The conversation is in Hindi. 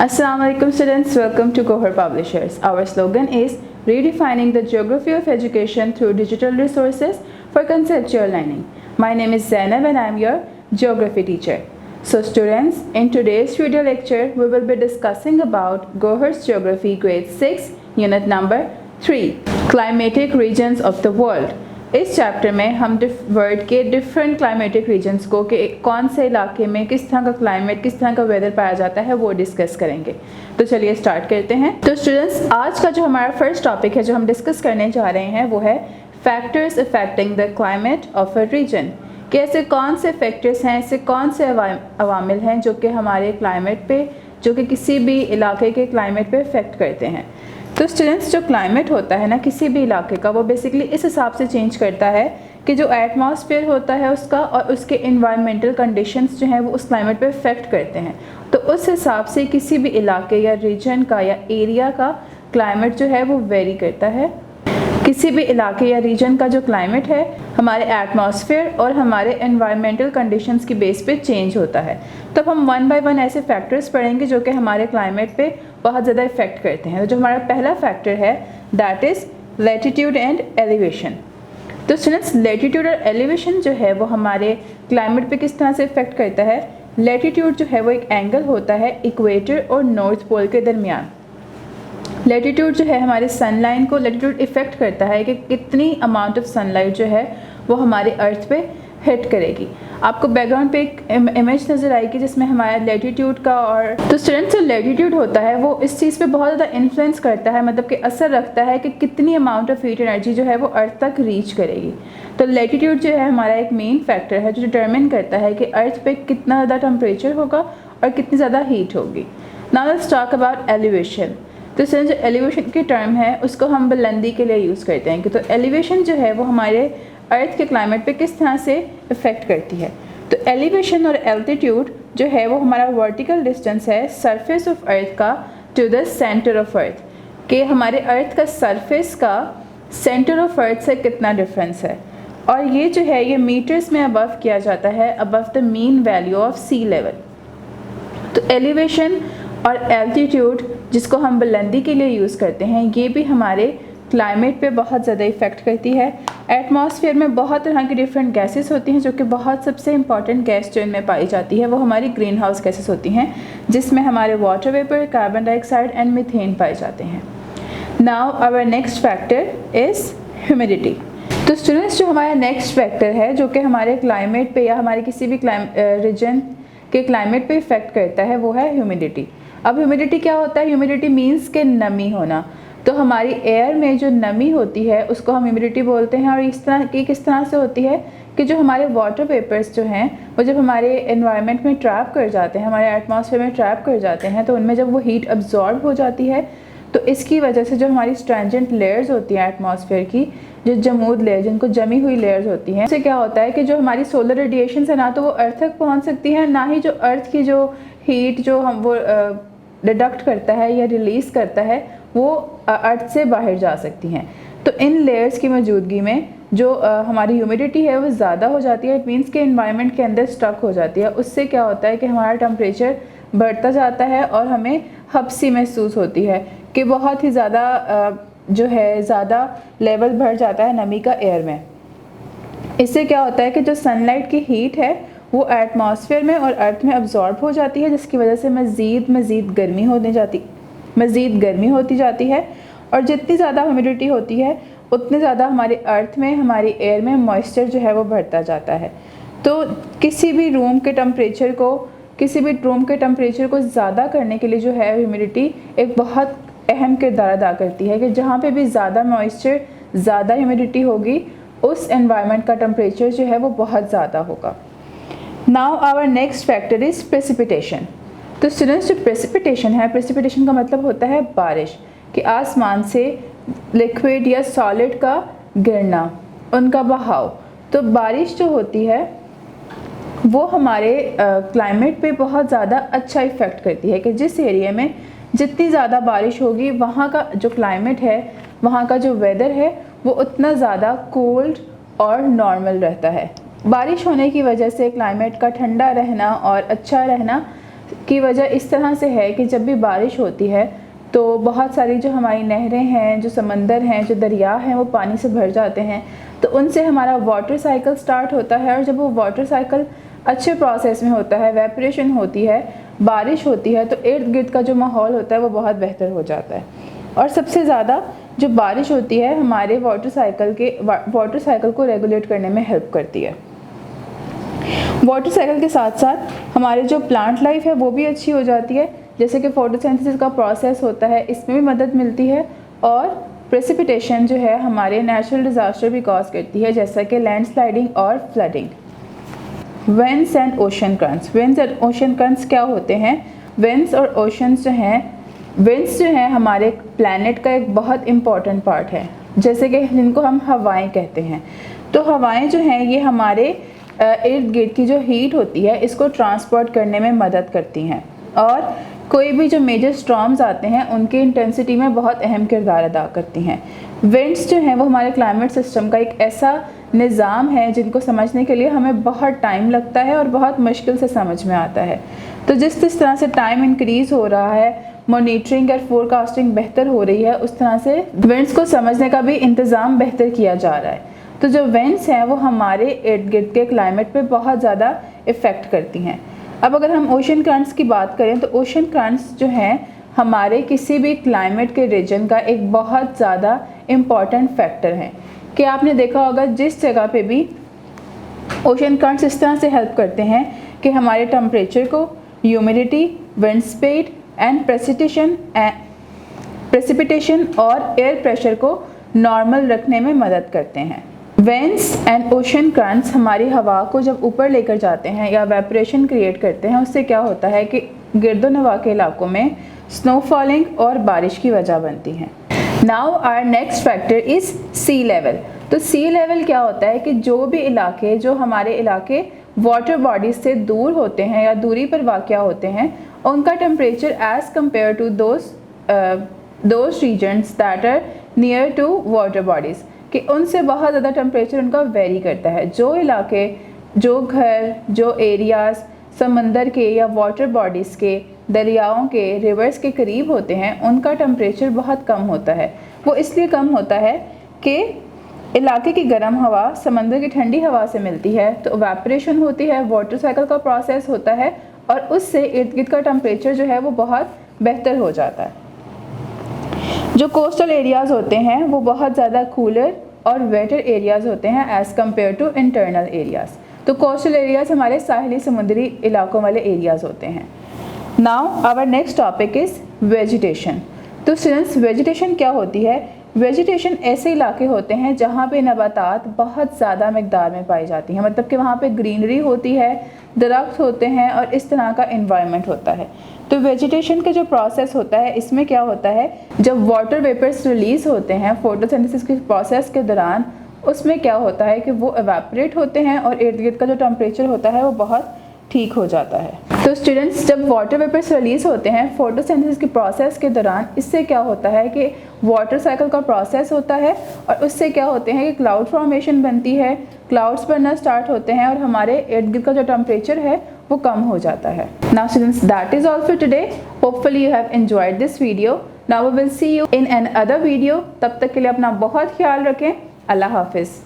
Assalamu alaikum students, welcome to Gohar Publishers. Our slogan is redefining the geography of education through digital resources for conceptual learning. My name is Zainab and I am your geography teacher. So students, in today's video lecture, we will be discussing about Gohar's Geography Grade 6, Unit number 3, Climatic Regions of the World. इस चैप्टर में हम वर्ल्ड के डिफरेंट क्लाइमेटिक रीजन्स को कि कौन से इलाके में किस तरह का क्लाइमेट, किस तरह का वेदर पाया जाता है वो डिस्कस करेंगे। तो चलिए स्टार्ट करते हैं। तो स्टूडेंट्स, आज का जो हमारा फर्स्ट टॉपिक है जो हम डिस्कस करने जा रहे हैं वो है factors affecting the climate of a region. कि ऐसे कौन से फैक्टर्स हैं, ऐसे कौन से अवामिल हैं जो कि हमारे क्लाइमेट पे, जो कि किसी भी इलाके के क्लाइमेट पे इफ़ेक्ट करते हैं। तो स्टूडेंट्स, जो क्लाइमेट होता है ना किसी भी इलाके का, वो बेसिकली इस हिसाब से चेंज करता है कि जो एटमॉस्फेयर होता है उसका और उसके इन्वायरमेंटल कंडीशंस जो हैं वो उस क्लाइमेट पे इफ़ेक्ट करते हैं। तो उस हिसाब से किसी भी इलाके या रीजन का या एरिया का क्लाइमेट जो है वो वेरी करता है। किसी भी इलाके या रीजन का जो क्लाइमेट है हमारे एटमॉस्फेयर और हमारे एनवायरमेंटल कंडीशंस की बेस पे चेंज होता है। तो हम वन बाय वन ऐसे फैक्टर्स पढ़ेंगे जो कि हमारे क्लाइमेट पे बहुत ज़्यादा इफेक्ट करते हैं। तो जो हमारा पहला फैक्टर है that is latitude and elevation. तो स्टूडेंट्स, लैटिट्यूड और एलिवेशन जो है वो हमारे क्लाइमेट पे किस तरह से इफेक्ट करता है। लैटिट्यूड जो है वो एक एंगल होता है इक्वेटर और नॉर्थ पोल के दरमियान। लैटिट्यूड जो है हमारे सनलाइन को, लैटिट्यूड इफ़ेक्ट करता है कि कितनी अमाउंट ऑफ सनलाइट जो है वो हमारे अर्थ पे हिट करेगी। आपको बैकग्राउंड पे एक इमेज नज़र आएगी जिसमें हमारा लैटिट्यूड का और तो स्टूडेंट्स, जो लैटिट्यूड होता है वो इस चीज़ पे बहुत ज़्यादा इन्फ्लुएंस करता है, मतलब कि असर रखता है कि कितनी अमाउंट ऑफ हीट एनर्जी जो है वो अर्थ तक रीच करेगी। तो लैटिट्यूड जो है हमारा एक मेन फैक्टर है जो डिटरमिन करता है कि अर्थ पे कितना ज़्यादा टेम्परेचर होगा और कितनी ज़्यादा हीट होगी। Now let's talk about elevation. तो सर, जो एलिवेशन की टर्म है उसको हम बुलंदी के लिए यूज़ करते हैं कि तो एलिवेशन जो है वो हमारे अर्थ के क्लाइमेट पे किस तरह से इफ़ेक्ट करती है। तो एलिवेशन और एल्टीट्यूड जो है वो हमारा वर्टिकल डिस्टेंस है सरफेस ऑफ अर्थ का to the centre of earth, कि हमारे अर्थ का सरफेस का सेंटर ऑफ अर्थ से कितना डिफरेंस है। और ये जो है ये मीटर्स में अबव किया जाता है, above the mean value of sea level. तो एलिवेशन और एल्टीट्यूड जिसको हम बुलंदी के लिए यूज़ करते हैं ये भी हमारे क्लाइमेट पे बहुत ज़्यादा इफ़ेक्ट करती है। एटमॉस्फेयर में बहुत तरह की डिफरेंट गैसेस होती हैं जो कि बहुत सबसे इंपॉर्टेंट गैस जो इनमें पाई जाती है वो हमारी ग्रीन हाउस गैसेस होती हैं, जिसमें हमारे water vapour, carbon dioxide and methane पाए जाते हैं। Now our next factor is humidity. तो स्टूडेंट्स, जो हमारा नेक्स्ट फैक्टर है जो कि हमारे क्लाइमेट पे या हमारे किसी भी रीजन के क्लाइमेट पे इफ़ेक्ट करता है वो है ह्यूमिडिटी। अब ह्यूमिडिटी क्या होता है? ह्यूमिडिटी मीन्स के नमी होना। तो हमारी एयर में जो नमी होती है उसको हम ह्यूमिडिटी बोलते हैं। और इस तरह की किस तरह से होती है कि जो हमारे वाटर वेपर्स जो हैं वो जब हमारे एनवायरनमेंट में ट्रैप कर जाते हैं, हमारे एटमॉस्फेयर में ट्रैप कर जाते हैं, तो उनमें जब वो हीट अब्जॉर्ब हो जाती है तो इसकी वजह से जो हमारी स्ट्रेंजेंट लेयर्स होती हैं एटमॉस्फेयर की, जो जमूद लेयर, जिनको जमी हुई लेयर्स होती हैं, उससे क्या होता है कि जो हमारी सोलर रेडिएशन है ना तो वो अर्थ तक पहुँच सकती है, ना ही जो अर्थ की जो हीट जो हम वो डिडक्ट करता है या रिलीज़ करता है वो अर्थ से बाहर जा सकती हैं। तो इन लेयर्स की मौजूदगी में जो हमारी ह्यूमिडिटी है वो ज़्यादा हो जाती है। इट मीन्स के इन्वायरमेंट के अंदर स्टक हो जाती है। उससे क्या होता है कि हमारा टेम्परेचर बढ़ता जाता है और हमें हब्सी महसूस होती है कि बहुत ही ज़्यादा जो है ज़्यादा लेवल बढ़ जाता है नमी का एयर में। इससे क्या होता है कि जो सनलाइट की हीट है वो एटमॉस्फेयर में और अर्थ में अब्जॉर्ब हो जाती है, जिसकी वजह से मज़ीद गर्मी होती जाती है। और जितनी ज़्यादा ह्यूमिडिटी होती है उतने ज़्यादा हमारे अर्थ में, हमारी एयर में मॉइस्चर जो है वो बढ़ता जाता है। तो किसी भी रूम के टेम्परेचर को ज़्यादा करने के लिए जो है ह्यूमिडिटी एक बहुत अहम किरदार अदा करती है कि जहाँ पे भी ज़्यादा मॉइस्चर, ज़्यादा ह्यूमिडिटी होगी उस एनवायरनमेंट का टेम्परेचर जो है वो बहुत ज़्यादा होगा। Now our next factor is precipitation. तो स्टूडेंट्स, जो प्रेसिपिटेशन है, प्रेसिपिटेशन का मतलब होता है बारिश, कि आसमान से लिक्विड या सॉलिड का गिरना, उनका बहाव। तो बारिश जो होती है वो हमारे क्लाइमेट पे बहुत ज़्यादा अच्छा इफ़ेक्ट करती है कि जिस एरिया में जितनी ज़्यादा बारिश होगी वहाँ का जो क्लाइमेट है, वहाँ का जो वेदर है वो उतना ज़्यादा कोल्ड और नॉर्मल रहता है। बारिश होने की वजह से क्लाइमेट का ठंडा रहना और अच्छा रहना की वजह इस तरह से है कि जब भी बारिश होती है तो बहुत सारी जो हमारी नहरें हैं, जो समंदर हैं, जो दरिया हैं, वो पानी से भर जाते हैं। तो उनसे हमारा वाटर साइकिल स्टार्ट होता है, और जब वो वाटर साइकिल अच्छे प्रोसेस में होता है, वेपरेशन होती है, बारिश होती है, तो इर्द गिर्द का जो माहौल होता है वो बहुत बेहतर हो जाता है। और सबसे ज़्यादा जो बारिश होती है हमारे वाटर साइकिल को रेगुलेट करने में हेल्प करती है। वाटर साइकिल के साथ साथ हमारे जो प्लांट लाइफ है वो भी अच्छी हो जाती है, जैसे कि फोटोसिंथेसिस का प्रोसेस होता है, इसमें भी मदद मिलती है। और प्रेसिपिटेशन जो है हमारे नेचुरल डिज़ास्टर भी कॉज करती है, जैसा कि लैंडस्लाइडिंग और flooding. Winds and ocean currents. Winds and ocean currents क्या होते हैं? विंड्स और ओशंस जो हैं, विंड्स जो हैं हमारे प्लैनेट का एक बहुत इम्पॉर्टेंट पार्ट है, जैसे कि जिनको हम हवाएं कहते हैं। तो हवाएं जो हैं ये हमारे इर्द गिर्द की जो हीट होती है इसको ट्रांसपोर्ट करने में मदद करती हैं, और कोई भी जो मेजर स्टॉर्म्स आते हैं उनकी इंटेंसिटी में बहुत अहम किरदार अदा करती हैं। विंड्स जो हैं वो हमारे क्लाइमेट सिस्टम का एक ऐसा निज़ाम है जिनको समझने के लिए हमें बहुत टाइम लगता है और बहुत मुश्किल से समझ में आता है। तो जिस तरह से टाइम इंक्रीज़ हो रहा है, मॉनिटरिंग और फोरकास्टिंग बेहतर हो रही है, उस तरह से विंड्स को समझने का भी इंतज़ाम बेहतर किया जा रहा है। तो जो विंड्स हैं वो हमारे इर्द गिर्द के क्लाइमेट पे बहुत ज़्यादा इफ़ेक्ट करती हैं। अब अगर हम ओशन करंट्स की बात करें तो ओशन करंट्स जो हैं हमारे किसी भी क्लाइमेट के रीजन का एक बहुत ज़्यादा इम्पॉर्टेंट फैक्टर है। कि आपने देखा होगा जिस जगह पे भी ओशन करंट्स इस तरह से हेल्प करते हैं कि हमारे टेम्परेचर को, humidity, wind speed and precipitation और एयर प्रेशर को नॉर्मल रखने में मदद करते हैं। विंड्स एंड ओशन करंट्स हमारी हवा को जब ऊपर लेकर जाते हैं या वेपरेशन क्रिएट करते हैं, उससे क्या होता है कि गिरदोनवा के इलाकों में स्नो फॉलिंग और बारिश की वजह बनती हैं। Now our next factor is sea level. तो सी लेवल क्या होता है कि जो भी इलाके, जो हमारे इलाके वाटर बॉडीज से दूर होते हैं या दूरी पर वाक़या होते हैं, उनका temperature as compared to those regions that are near to water bodies, कि उनसे बहुत ज़्यादा टेम्परेचर उनका वेरी करता है। जो इलाके, जो घर, जो एरियाज़ समंदर के या वाटर बॉडीज़ के, दरियाओं के, रिवर्स के करीब होते हैं, उनका टेम्परेचर बहुत कम होता है। वो इसलिए कम होता है कि इलाके की गर्म हवा समंदर की ठंडी हवा से मिलती है, तो इवेपोरेशन होती है, वाटर साइकिल का प्रोसेस होता है, और उससे इर्द गिर्द का टेम्परेचर जो है वो बहुत बेहतर हो जाता है। जो कोस्टल एरियाज़ होते हैं वो बहुत ज़्यादा कूलर और वेटर एरियाज़ होते हैं as compared to internal areas. तो कोस्टल एरियाज़ हमारे साहिली समुद्री इलाकों वाले एरियाज़ होते हैं। Now our next topic is vegetation. तो स्टूडेंट्स, वेजिटेशन क्या होती है? वेजिटेशन ऐसे इलाके होते हैं जहाँ पे नबातात बहुत ज़्यादा मिकदार में पाई जाती हैं, मतलब कि वहाँ पे ग्रीनरी होती है, दरख्त होते हैं और इस तरह का इन्वायरमेंट होता है। तो वेजिटेशन का जो प्रोसेस होता है, इसमें क्या होता है, जब वाटर वेपर्स रिलीज़ होते हैं फोटोसिंथेसिस के प्रोसेस के दौरान, उसमें क्या होता है कि वो एवेपोरेट होते हैं और इर्द गिर्द का जो टेम्परेचर होता है वो बहुत ठीक हो जाता है। तो स्टूडेंट्स, जब वाटर वेपर्स रिलीज़ होते हैं फोटोसिंथेसिस के प्रोसेस के दौरान, इससे क्या होता है कि वाटर साइकिल का प्रोसेस होता है, और उससे क्या होते हैं कि क्लाउड फॉर्मेशन बनती है, क्लाउड्स बनना स्टार्ट होते हैं और हमारे इर्द गिर्द का जो टेम्परेचर है वो कम हो जाता है। Now students, that is all for today. Hopefully you have enjoyed this video. Now we will see you in another video. तब तक के लिए अपना बहुत ख्याल रखें। अल्लाह हाफिज़।